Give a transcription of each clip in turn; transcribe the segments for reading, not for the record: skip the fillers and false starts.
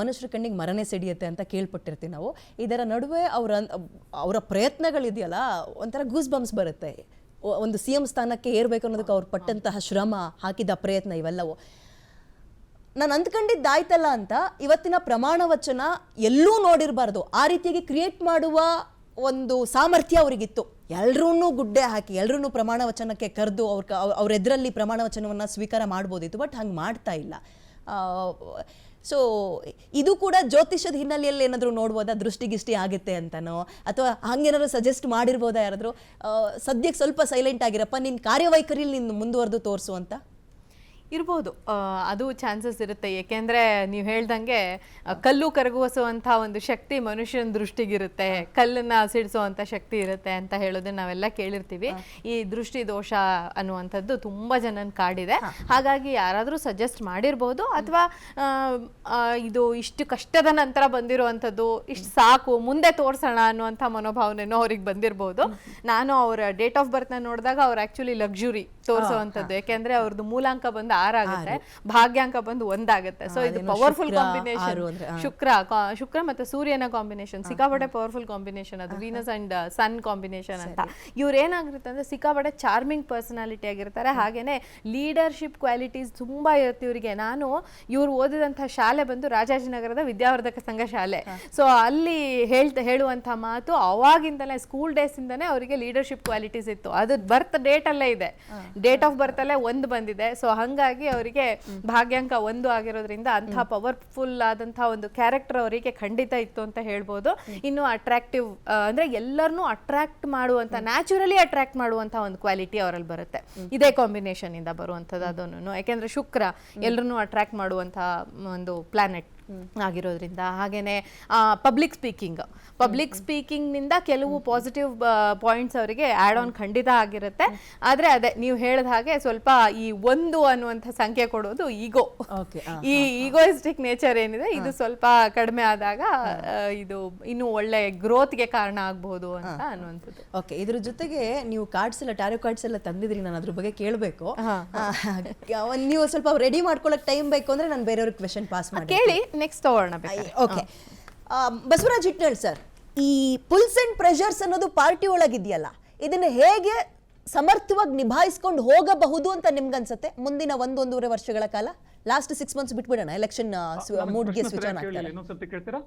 ಮನುಷ್ಯರ ಕಣ್ಣಿಗೆ ಮರನೇ ಸಿಡಿಯುತ್ತೆ ಅಂತ ಕೇಳ್ಪಟ್ಟಿರ್ತೀವಿ ನಾವು. ಇದರ ನಡುವೆ ಅವರ ಪ್ರಯತ್ನಗಳಿದೆಯಲ್ಲ, ಒಂಥರ ಗೂಸ್ ಬಂಪ್ಸ್ ಬರುತ್ತೆ. ಒಂದು CM ಸ್ಥಾನಕ್ಕೆ ಏರ್ಬೇಕು ಅನ್ನೋದಕ್ಕೆ ಅವ್ರು ಪಟ್ಟಂತಹ ಶ್ರಮ, ಹಾಕಿದ ಪ್ರಯತ್ನ ಇವೆಲ್ಲವೂ ನಾನು ಅಂದ್ಕೊಂಡಿದ್ದಾಯ್ತಲ್ಲ ಅಂತ ಇವತ್ತಿನ ಪ್ರಮಾಣ ವಚನ ಎಲ್ಲೂ ನೋಡಿರಬಾರ್ದು. ಆ ರೀತಿಯಾಗಿ ಕ್ರಿಯೇಟ್ ಮಾಡುವ ಒಂದು ಸಾಮರ್ಥ್ಯ ಅವರಿಗಿತ್ತು. ಎಲ್ಲರೂ ಗುಡ್ಡೆ ಹಾಕಿ ಎಲ್ಲರೂ ಪ್ರಮಾಣ ವಚನಕ್ಕೆ ಕರೆದು ಅವ್ರ ಎದುರಲ್ಲಿ ಪ್ರಮಾಣ ವಚನವನ್ನು ಸ್ವೀಕಾರ ಮಾಡ್ಬೋದಿತ್ತು. ಬಟ್ ಹಂಗೆ ಮಾಡ್ತಾ ಇಲ್ಲ. ಸೊ ಇದು ಕೂಡ ಜ್ಯೋತಿಷದ ಹಿನ್ನೆಲೆಯಲ್ಲಿ ಏನಾದರೂ ನೋಡ್ಬೋದಾ, ದೃಷ್ಟಿಗಿಷ್ಟಿ ಆಗುತ್ತೆ ಅಂತನೋ, ಅಥವಾ ಹಂಗೇನಾದ್ರು ಸಜೆಸ್ಟ್ ಮಾಡಿರ್ಬೋದಾ ಯಾರಾದರೂ? ಸದ್ಯಕ್ಕೆ ಸ್ವಲ್ಪ ಸೈಲೆಂಟ್ ಆಗಿರಪ್ಪ, ನಿನ್ನ ಕಾರ್ಯವೈಖರಿಯಲ್ಲಿ ನೀನು ಮುಂದುವರೆದು ತೋರಿಸು ಅಂತ ಇರ್ಬೋದು. ಅದು ಚಾನ್ಸಸ್ ಇರುತ್ತೆ. ಏಕೆಂದರೆ ನೀವು ಹೇಳ್ದಂಗೆ ಕಲ್ಲು ಕರಗುವಸುವಂಥ ಒಂದು ಶಕ್ತಿ ಮನುಷ್ಯನ ದೃಷ್ಟಿಗಿರುತ್ತೆ, ಕಲ್ಲನ್ನು ಸಿಡಿಸುವಂಥ ಶಕ್ತಿ ಇರುತ್ತೆ ಅಂತ ಹೇಳೋದನ್ನ ನಾವೆಲ್ಲ ಕೇಳಿರ್ತೀವಿ. ಈ ದೃಷ್ಟಿ ದೋಷ ಅನ್ನುವಂಥದ್ದು ತುಂಬ ಜನನ ಕಾಡಿದೆ. ಹಾಗಾಗಿ ಯಾರಾದರೂ ಸಜೆಸ್ಟ್ ಮಾಡಿರ್ಬೋದು, ಅಥವಾ ಇದು ಇಷ್ಟು ಕಷ್ಟದ ನಂತರ ಬಂದಿರುವಂಥದ್ದು, ಇಷ್ಟು ಸಾಕು ಮುಂದೆ ತೋರಿಸೋಣ ಅನ್ನುವಂಥ ಮನೋಭಾವನೆನೋ ಅವ್ರಿಗೆ ಬಂದಿರ್ಬೋದು. ನಾನು ಅವರ ಡೇಟ್ ಆಫ್ ಬರ್ತ್ನ ನೋಡಿದಾಗ ಅವ್ರು ಆ್ಯಕ್ಚುಲಿ ಲಕ್ಸುರಿ ತೋರಿಸುವಂಥದ್ದು. ಯಾಕೆಂದರೆ ಅವ್ರದ್ದು ಮೂಲಾಂಕ ಬಂದು 6 ಆಗುತ್ತೆ, ಭಾಗ್ಯಾಂಕ ಬಂದು 1 ಆಗುತ್ತೆ. ಸೊ ಇದು ಪವರ್ಫುಲ್ ಕಾಂಬಿನೇಷನ್. ಶುಕ್ರ ಮತ್ತು ಸೂರ್ಯನ ಕಾಂಬಿನೇಷನ್ ಸಿಕ್ಕಾಪಟ್ಟೆ ಪವರ್ಫುಲ್ ಕಾಂಬಿನೇಷನ್. ಅದು ವೀನಸ್ ಅಂಡ್ ಸನ್ ಕಾಂಬಿನೇಷನ್ ಅಂತ. ಇವ್ರು ಏನಾಗಿರುತ್ತೆ ಅಂದ್ರೆ ಸಿಕ್ಕಾಪಟ್ಟೆ ಚಾರ್ಮಿಂಗ್ ಪರ್ಸನಾಲಿಟಿ ಆಗಿರ್ತಾರೆ. ಹಾಗೇನೆ ಲೀಡರ್ಶಿಪ್ ಕ್ವಾಲಿಟೀಸ್ ತುಂಬಾ ಇರುತ್ತೆ ಇವರಿಗೆ. ನಾನು ಇವ್ರು ಓದಿದಂತಹ ಶಾಲೆ ಬಂದು ರಾಜಾಜಿನಗರದ ವಿದ್ಯಾವರ್ಧಕ ಸಂಘ ಶಾಲೆ. ಸೊ ಅಲ್ಲಿ ಹೇಳುವಂತ ಮಾತು ಅವಾಗಿಂದಲೇ ಸ್ಕೂಲ್ ಡೇಸ್ ಇಂದಾನೆ ಅವರಿಗೆ ಲೀಡರ್ಶಿಪ್ ಕ್ವಾಲಿಟೀಸ್ ಇತ್ತು. ಅದು ಬರ್ತ್ ಡೇಟ್ ಅಲ್ಲೇ ಇದೆ, ಡೇಟ್ ಆಫ್ ಬರ್ತ್ ಅಲ್ಲೇ 1 ಬಂದಿದೆ. ಸೊ ಹಂಗಾಗಿ ಅವರಿಗೆ ಭಾಗ್ಯಾಂಕ 1 ಆಗಿರೋದ್ರಿಂದ ಅಂಥ ಪವರ್ಫುಲ್ ಆದಂತಹ ಒಂದು ಕ್ಯಾರೆಕ್ಟರ್ ಅವರಿಗೆ ಖಂಡಿತ ಇತ್ತು ಅಂತ ಹೇಳ್ಬೋದು. ಇನ್ನು ಅಟ್ರಾಕ್ಟಿವ್ ಅಂದ್ರೆ ಎಲ್ಲರನ್ನೂ ಅಟ್ರಾಕ್ಟ್ ಮಾಡುವಂತ, ನ್ಯಾಚುರಲಿ ಅಟ್ರಾಕ್ಟ್ ಮಾಡುವಂತ ಒಂದು ಕ್ವಾಲಿಟಿ ಅವರಲ್ಲಿ ಬರುತ್ತೆ. ಇದೇ ಕಾಂಬಿನೇಷನ್ ಇಂದ ಬರುವಂಥದ್ದು ಅದನ್ನು. ಯಾಕೆಂದ್ರೆ ಶುಕ್ರ ಎಲ್ಲರನ್ನೂ ಅಟ್ರಾಕ್ಟ್ ಮಾಡುವಂತ ಒಂದು ಪ್ಲಾನೆಟ್ ಆಗಿರೋದ್ರಿಂದ. ಹಾಗೇನೆ ಪಬ್ಲಿಕ್ ಸ್ಪೀಕಿಂಗ್ ನಿಂದ ಕೆಲವು ಪಾಸಿಟಿವ್ ಪಾಯಿಂಟ್ಸ್ ಅವರಿಗೆ ಆಡ್ ಆನ್ ಖಂಡಿತ ಆಗಿರುತ್ತೆ. ಆದ್ರೆ ಅದೇ ನೀವು ಹೇಳಿದ ಹಾಗೆ ಸ್ವಲ್ಪ ಈ 1 ಅನ್ನುವಂಥ ಸಂಖ್ಯೆ ಕೊಡೋದು ಈಗೋ, ಈ ಈಗೋಯಿಸ್ಟಿಕ್ ನೇಚರ್ ಏನಿದೆ ಇದು ಸ್ವಲ್ಪ ಕಡಿಮೆ ಆದಾಗ ಇದು ಇನ್ನು ಒಳ್ಳೆ ಗ್ರೋತ್ಗೆ ಕಾರಣ ಆಗ್ಬಹುದು ಅಂತ ಅನ್ನುವಂಥದ್ದು. ಓಕೆ, ಇದ್ರ ಜೊತೆಗೆ ನೀವು ಕಾರ್ಡ್ಸ್ ಎಲ್ಲ, ಟ್ಯಾರೋ ಕಾರ್ಡ್ಸ್ ಎಲ್ಲ ತಂದಿದ್ರಿ, ನಾನು ಅದ್ರ ಬಗ್ಗೆ ಕೇಳಬೇಕು. ನೀವು ಸ್ವಲ್ಪ ರೆಡಿ ಮಾಡ್ಕೊಳ್ಳೋಕೆ ಟೈಮ್ ಬೇಕು ಅಂದ್ರೆ ನಾನು ಬೇರೆಯವ್ರಿಗೆ ಕ್ವೆಶ್ಚನ್ ಪಾಸ್ ಮಾಡಿ ಕೇಳಿ, ನೆಕ್ಸ್ಟ್ ತಗೊಳ್ಳೋಣ. ಓಕೆ, ಬಸವರಾಜ್ ಹಿಟ್ನಾಳ್ ಸರ್, ಈ ಪುಲ್ಸ್ ಅಂಡ್ ಪ್ರೆಷರ್ಸ್ ಅನ್ನೋದು ಪಾರ್ಟಿ ಒಳಗಿದೆಯಲ್ಲ, ಇದನ್ನ ಹೇಗೆ ಸಮರ್ಥವಾಗಿ ನಿಭಾಯಿಸ್ಕೊಂಡು ಹೋಗಬಹುದು ಅಂತ ನಿಮ್ಗನ್ಸುತ್ತೆ ಮುಂದಿನ 1-1.5 ವರ್ಷಗಳ ಕಾಲ? ಲಾಸ್ಟ್ 6 ಮಂತ್ಸ್ ಬಿಟ್ಬಿಡೋಣ, ಎಲೆಕ್ಷನ್ ಮೂಡ್ಗೆ ಸ್ವಿಚ್ ಆನ್ ಆಗ್ತಾರೆ.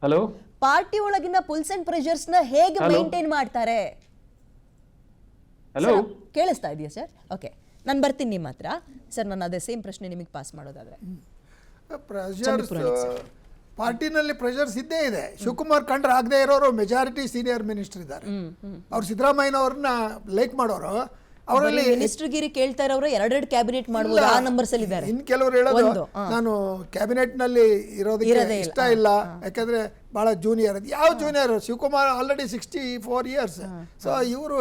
ಹಲೋ, ಪಾರ್ಟಿ ಒಳಗಿನ ಪುಲ್ಸ್ ಅಂಡ್ ಪ್ರೆಷರ್ಸ್ ನ ಹೇಗೆ ಮೇಂಟೈನ್ ಮಾಡ್ತಾರೆ? ಕೇಳಿಸ್ತಾ ಇದೆಯಾ ಸರ್? ಓಕೆ, ನಾನು ಬರ್ತೀನಿ ನಿಮ್ಮ ಹತ್ರ ಸರ್. ನಾನು ಅದೇ ಸೇಮ್ ಪ್ರಶ್ನೆ ನಿಮಗೆ ಪಾಸ್ ಮಾಡೋದಾದ್ರೆ, ಪಾರ್ಟಿನಲ್ಲಿ ಪ್ರೆಷರ್ಸ್ ಇದ್ದೇ ಇದೆ. ಶಿವಕುಮಾರ್ ಕಂಡ್ರೆ ಆಗದೆ ಇರೋರು ಮೆಜಾರಿಟಿ ಸೀನಿಯರ್ ಮಿನಿಸ್ಟರ್ ಇದ್ದಾರೆ. ಅವ್ರು ಸಿದ್ದರಾಮಯ್ಯನವ್ರನ್ನ ಲೈಕ್ ಮಾಡೋರು. ಅವರಲ್ಲಿ ಮಿನಿಸ್ಟರ್ ಗಿರಿ ಕೇಳ್ತಾ ಇರೋರು 2 ಕ್ಯಾಬಿನೆಟ್ ಮಾಡಬಹುದು, ಆ ನಂಬರ್ಸ್ ಅಲ್ಲಿ ಇದ್ದಾರೆ. ಇನ್ ಕೆಲವರು ಹೇಳೋದು ನಾನು ಕ್ಯಾಬಿನೆಟ್ ನಲ್ಲಿ ಇರೋದಕ್ಕೆ ಇಷ್ಟ ಇಲ್ಲ, ಯಾಕಂದ್ರೆ ಬಹಳ ಜೂನಿಯರ್. ಯಾವ junior? Shivakumar already 64 years. So ಇವರು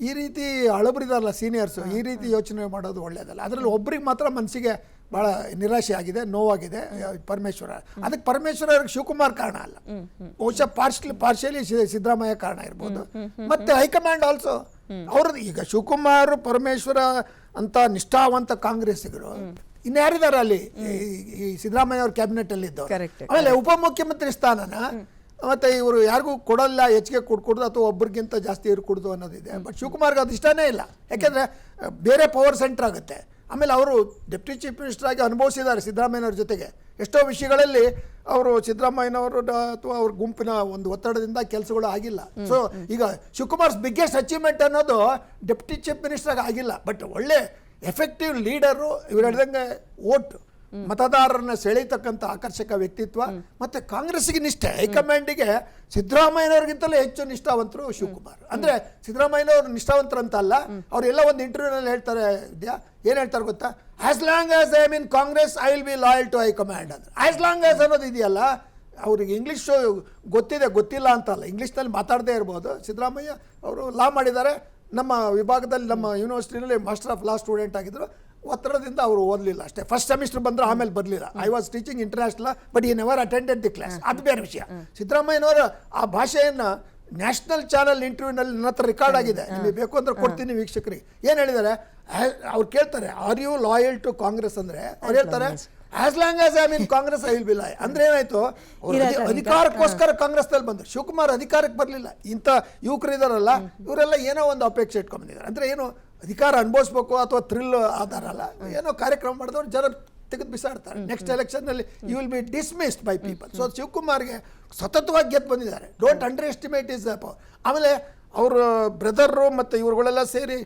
ಈ ರೀತಿ ಹಳಬರಿದಾರಲ್ಲ ಸೀನಿಯರ್ಸ್, ಈ ರೀತಿ ಯೋಚನೆ ಮಾಡೋದು ಒಳ್ಳೇದಲ್ಲ. ಅದರಲ್ಲಿ ಒಬ್ರಿಗೆ ಮಾತ್ರ ಮನಸ್ಸಿಗೆ ಭಾಳ ನಿರಾಶೆ ಆಗಿದೆ, ನೋವಾಗಿದೆ. ಪರಮೇಶ್ವರ, ಅದಕ್ಕೆ ಪರಮೇಶ್ವರ ಶಿವಕುಮಾರ್ ಕಾರಣ ಅಲ್ಲ, ಬಹುಶಃ ಪಾರ್ಶಿಯಲಿ ಸಿದ್ದರಾಮಯ್ಯ ಕಾರಣ ಇರ್ಬೋದು. ಮತ್ತೆ ಹೈಕಮಾಂಡ್ ಆಲ್ಸೋ ಅವ್ರದ್ದು. ಈಗ ಶಿವಕುಮಾರ್, ಪರಮೇಶ್ವರ ಅಂತ ನಿಷ್ಠಾವಂತ ಕಾಂಗ್ರೆಸ್ಸಿಗರು ಇನ್ಯಾರಿದ್ದಾರೆ ಅಲ್ಲಿ ಈ ಸಿದ್ದರಾಮಯ್ಯ ಅವ್ರ ಕ್ಯಾಬಿನೆಟ್ ಅಲ್ಲಿ ಇದ್ದವರು. ಆಮೇಲೆ ಉಪಮುಖ್ಯಮಂತ್ರಿ ಸ್ಥಾನನ ಮತ್ತೆ ಇವರು ಯಾರಿಗೂ ಕೊಡಲ್ಲ, ಹೆಚ್ಚಿಗೆ ಕೊಡ್ಕೊಡ್ದು ಅಥವಾ ಒಬ್ರಿಗಿಂತ ಜಾಸ್ತಿ ಇವ್ರು ಕೊಡ್ದು ಅನ್ನೋದಿದೆ. ಬಟ್ ಶಿವಕುಮಾರ್ಗೆ ಅದು ಇಷ್ಟನೇ ಇಲ್ಲ, ಯಾಕೆಂದರೆ ಬೇರೆ ಪವರ್ ಸೆಂಟರ್ ಆಗುತ್ತೆ. ಆಮೇಲೆ ಅವರು ಡೆಪ್ಟಿ ಚೀಫ್ ಮಿನಿಸ್ಟರ್ ಆಗಿ ಅನುಭವಿಸಿದ್ದಾರೆ ಸಿದ್ದರಾಮಯ್ಯನವ್ರ ಜೊತೆಗೆ. ಎಷ್ಟೋ ವಿಷಯಗಳಲ್ಲಿ ಅವರು ಸಿದ್ದರಾಮಯ್ಯನವರು ಅಥವಾ ಅವ್ರ ಗುಂಪಿನ ಒಂದು ಒತ್ತಡದಿಂದ ಕೆಲಸಗಳು ಆಗಿಲ್ಲ. ಸೊ ಈಗ ಶಿವಕುಮಾರ್ಸ್ ಬಿಗ್ಗೆಸ್ಟ್ ಅಚೀವ್ಮೆಂಟ್ ಅನ್ನೋದು ಡೆಪ್ಟಿ ಚೀಫ್ ಮಿನಿಸ್ಟರ್ ಆಗಿಲ್ಲ, ಬಟ್ ಒಳ್ಳೆ ಎಫೆಕ್ಟಿವ್ ಲೀಡರು. ಇವ್ರು ಹೇಳಿದಂಗೆ ಓಟ್ ಮತದಾರರನ್ನ ಸೆಳೀತಕ್ಕಂಥ ಆಕರ್ಷಕ ವ್ಯಕ್ತಿತ್ವ. ಮತ್ತೆ ಕಾಂಗ್ರೆಸ್ಗೆ ನಿಷ್ಠೆ, ಹೈಕಮಾಂಡಿಗೆ ಸಿದ್ದರಾಮಯ್ಯನವ್ರಿಗಿಂತಲೇ ಹೆಚ್ಚು ನಿಷ್ಠಾವಂತರು ಶಿವಕುಮಾರ್. ಅಂದ್ರೆ ಸಿದ್ದರಾಮಯ್ಯನವ್ರು ನಿಷ್ಠಾವಂತರು ಅಂತ ಅಲ್ಲ, ಅವರೆಲ್ಲ ಒಂದು ಇಂಟರ್ವ್ಯೂನಲ್ಲಿ ಹೇಳ್ತಾರೆ, ಏನು ಹೇಳ್ತಾರೆ ಗೊತ್ತಾ? As long as I mean Congress I will be loyal to high command ಅಂದ್ರೆ. ಆಸ್ ಲಾಂಗ್ ಆಸ್ ಅನ್ನೋದು ಇದೆಯಲ್ಲ, ಅವ್ರಿಗೆ ಇಂಗ್ಲೀಷು ಗೊತ್ತಿದೆ, ಗೊತ್ತಿಲ್ಲ ಅಂತಲ್ಲ, ಇಂಗ್ಲೀಷ್ನಲ್ಲಿ ಮಾತಾಡದೇ ಇರ್ಬೋದು. ಸಿದ್ದರಾಮಯ್ಯ ಅವರು ಲಾ ಮಾಡಿದ್ದಾರೆ, ನಮ್ಮ ವಿಭಾಗದಲ್ಲಿ ನಮ್ಮ ಯೂನಿವರ್ಸಿಟಿನಲ್ಲಿ ಮಾಸ್ಟರ್ ಆಫ್ ಲಾ ಸ್ಟೂಡೆಂಟ್ ಆಗಿದ್ರು. ಒತ್ತಡದಿಂದ ಅವರು ಓದಲಿಲ್ಲ ಅಷ್ಟೇ. ಫಸ್ಟ್ ಸೆಮಿಸ್ಟರ್ ಬಂದ್ರೆ ಆಮೇಲೆ ಬರಲಿಲ್ಲ. I was teaching international but ಈ ನೆವರ್ ಅಟೆಂಡೆಡ್ ದಿ ಕ್ಲಾಸ್. ಅದು ಬೇರೆ ವಿಷಯ. ಸಿದ್ದರಾಮಯ್ಯನವರು ಆ ಭಾಷೆಯನ್ನು ನ್ಯಾಷನಲ್ ಚಾನಲ್ ಇಂಟರ್ವ್ಯೂನಲ್ಲಿ ನನ್ನ ಹತ್ರ ರೆಕಾರ್ಡ್ ಆಗಿದೆ, ನಿಮಗೆ ಬೇಕು ಅಂದ್ರೆ ಕೊಡ್ತೀನಿ ವೀಕ್ಷಕರಿಗೆ. ಏನು ಹೇಳಿದ್ದಾರೆ? ಅವ್ರು ಕೇಳ್ತಾರೆ, are you loyal to Congress ಅಂದರೆ ಅವ್ರು ಹೇಳ್ತಾರೆ as long as I mean Congress I will be lie ಅಂದ್ರೆ ಏನಾಯ್ತು, ಅಧಿಕಾರಕ್ಕೋಸ್ಕರ ಕಾಂಗ್ರೆಸ್ನಲ್ಲಿ ಬಂದರು. ಶಿವಕುಮಾರ್ ಅಧಿಕಾರಕ್ಕೆ ಬರಲಿಲ್ಲ. ಇಂಥ ಯುವಕರು ಇದಾರಲ್ಲ ಇವರೆಲ್ಲ ಏನೋ ಒಂದು ಅಪೇಕ್ಷೆ ಇಟ್ಕೊಂಡ್ ಬಂದಿದ್ದಾರೆ. ಅಂದ್ರೆ ಏನು ಅಧಿಕಾರ ಅನುಭವಿಸ್ಬೇಕು ಅಥವಾ ಥ್ರಿಲ್ ಆಧಾರ ಅಲ್ಲ, ಏನೋ ಕಾರ್ಯಕ್ರಮ ಮಾಡಿದವ್ರು ಜನ ತೆಗೆದು ಬಿಸಾಡ್ತಾರೆ. ನೆಕ್ಸ್ಟ್ ಎಲೆಕ್ಷನ್ನಲ್ಲಿ you will be dismissed by people. So ಶಿವಕುಮಾರ್ಗೆ ಸತತವಾಗಿ ಗೆದ್ದು ಬಂದಿದ್ದಾರೆ. Don't underestimate is power. ಆಮೇಲೆ ಅವ್ರ ಬ್ರದರು ಮತ್ತು ಇವ್ರುಗಳೆಲ್ಲ ಸೇರಿ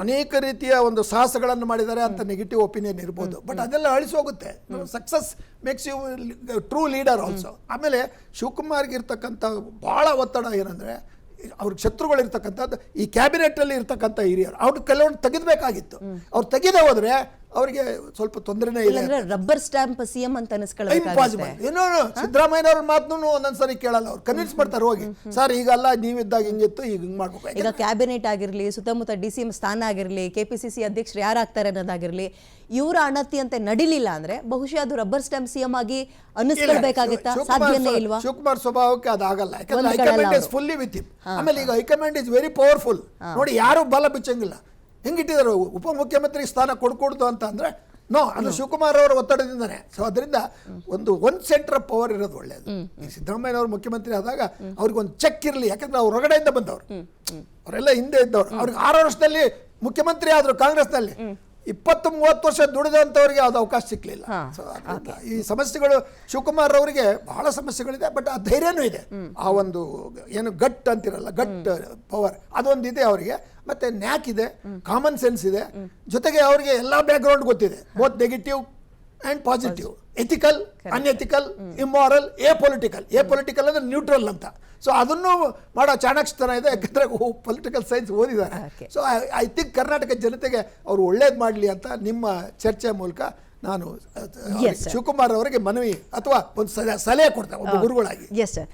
ಅನೇಕ ರೀತಿಯ ಒಂದು ಸಾಹಸಗಳನ್ನು ಮಾಡಿದ್ದಾರೆ ಅಂತ ನೆಗೆಟಿವ್ ಒಪಿನಿಯನ್ ಇರ್ಬೋದು. ಬಟ್ ಅದೆಲ್ಲ ಅಳಿಸೋಗುತ್ತೆ. Success makes you true leader also. ಆಮೇಲೆ ಶಿವಕುಮಾರ್ಗೆ ಇರ್ತಕ್ಕಂಥ ಭಾಳ ಒತ್ತಡ ಏನಂದರೆ, ಅವ್ರಿಗೆ ಶತ್ರುಗಳು ಇರ್ತಕ್ಕಂಥದ್ದು ಈ ಕ್ಯಾಬಿನೆಟಲ್ಲಿ ಇರ್ತಕ್ಕಂಥ ಹಿರಿಯರು. ಅವ್ರು ಕೆಲವೊಂದು ತೆಗೆದಬೇಕಾಗಿತ್ತು. ಅವ್ರು ತೆಗೆದೇ ಹೋದರೆ ಅವರಿಗೆ ಸ್ವಲ್ಪ ತೊಂದರೆನೇ ಇಲ್ಲ. ರಬ್ಬರ್ ಸ್ಟ್ಯಾಂಪ್ ಸಿಎಂ ಅಂತ ಇಂಪಾಸಿಬಲ್. ಏನೋ ಸಿದ್ದರಾಮಯ್ಯನವ್ರ ಮಾತನ್ನು ಒಂದೊಂದ್ಸರಿ ಕೇಳಲ್ಲ. ಅವ್ರು ಕನ್ವಿನ್ಸ್ ಮಾಡ್ತಾರೆ, ಹೋಗಿ ಸರ್ ಈಗಲ್ಲ ನೀವಿದ್ದಾಗ ಹಿಂಗಿತ್ತು, ಈಗ ಹಿಂಗೆ ಮಾಡ್ಬೇಕು. ಈಗ ಕ್ಯಾಬಿನೆಟ್ ಆಗಿರಲಿ, ಸುತ್ತಮುತ್ತ DCM ಸ್ಥಾನ ಆಗಿರಲಿ, KPCC ಅಧ್ಯಕ್ಷರು ಯಾರಾಗ್ತಾರೆ ಅನ್ನೋದಾಗಿರಲಿ, ಇವರ ಅಣತಿ ಅಂತ ನಡಿಲಿಲ್ಲ ಅಂದ್ರೆ ಬಹುಶಃ ಅದು ರಬ್ಬರ್ ಸ್ಟ್ಯಾಂಪ್ ಸಿಎಂ ಆಗಿ ಅನ್ನಿಸ್ಕೊಳ್ಬೇಕಾಗಿತ್ತಾ? ಸಾಧ್ಯನೇ ಇಲ್ವಾ? ಶಿವಕುಮಾರ್ ಸ್ವಭಾವಕ್ಕೆ ಅದಾಗಲ್ಲ. ಯಾಕಂದ್ರೆ high command is fully with him. ಆಮೇಲೆ ಈಗ ಹೈಕಮಾಂಡ್ ಇಸ್ ವೆರಿ ಪವರ್ಫುಲ್. ನೋಡಿ, ಯಾರು ಬಲ ಬಿಚ್ಚಂಗಿಲ್ಲ. ಹೆಂಗಿಟ್ಟಿದ್ದಾರೆ ಉಪಮುಖ್ಯಮಂತ್ರಿ ಸ್ಥಾನ ಕೊಡ್ಕೊಡ್ದು ಅಂತ ಅಂದ್ರೆ ನೋ, ಅದು ಶಿವಕುಮಾರ್ ಅವರ ಒತ್ತಡದಿಂದಾನೆ. ಸೊ ಅದರಿಂದ ಒಂದು ಸೆಂಟರ್ ಆಫ್ ಪವರ್ ಇರೋದು ಒಳ್ಳೇದು. ಈ ಸಿದ್ದರಾಮಯ್ಯನವರು ಮುಖ್ಯಮಂತ್ರಿ ಆದಾಗ ಅವ್ರಿಗೊಂದು ಚೆಕ್ ಇರಲಿ. ಯಾಕಂದ್ರೆ ಅವ್ರು ಹೊರಗಡೆಯಿಂದ ಬಂದವರು, ಅವರೆಲ್ಲ ಹಿಂದೆ ಇದ್ದವ್ರು. ಅವ್ರಿಗೆ 6 ವರ್ಷದಲ್ಲಿ ಮುಖ್ಯಮಂತ್ರಿ ಆದ್ರು ಕಾಂಗ್ರೆಸ್ನಲ್ಲಿ. 20-30 ವರ್ಷ ದುಡಿದಂಥವ್ರಿಗೆ ಅದು ಅವಕಾಶ ಸಿಕ್ಕಲಿಲ್ಲ. ಸೊ ಈ ಸಮಸ್ಯೆಗಳು ಶಿವಕುಮಾರ್ ಅವರಿಗೆ ಬಹಳ ಸಮಸ್ಯೆಗಳಿದೆ. ಬಟ್ ಆ ಧೈರ್ಯನೂ ಇದೆ. ಆ ಒಂದು ಏನು ಗಟ್ ಅಂತಿರಲ್ಲ, ಗಟ್ ಪವರ್ ಅದೊಂದಿದೆ ಅವರಿಗೆ. ಮತ್ತೆ ನ್ಯಾಕ್ ಇದೆ, ಕಾಮನ್ ಸೆನ್ಸ್ ಇದೆ. ಜೊತೆಗೆ ಅವರಿಗೆ ಎಲ್ಲ ಬ್ಯಾಕ್ಗ್ರೌಂಡ್ ಗೊತ್ತಿದೆ, both negative and positive, ethical, unethical, immoral, political ಅಂದ್ರೆ ನ್ಯೂಟ್ರಲ್ ಅಂತ. ಸೊ ಅದನ್ನು ಮಾಡೋ ಚಾಣಾಕ್ಷತನ ಇದೆ. ಯಾಕಂದ್ರೆ ಪೊಲಿಟಿಕಲ್ ಸೈನ್ಸ್ ಓದಿದ್ದಾರೆ. ಸೊ ಐ ಥಿಂಕ್ ಕರ್ನಾಟಕ ಜನತೆಗೆ ಅವರು ಒಳ್ಳೇದು ಮಾಡಲಿ ಅಂತ ನಿಮ್ಮ ಚರ್ಚೆ ಮೂಲಕ ನಾನು ಶಿವಕುಮಾರ್ ಅವರಿಗೆ ಮನವಿ ಅಥವಾ ಒಂದು ಸಲಹೆ ಕೊಡ್ತೇನೆ ಒಬ್ಬ ಗುರುಗಳಾಗಿ. Yes sir.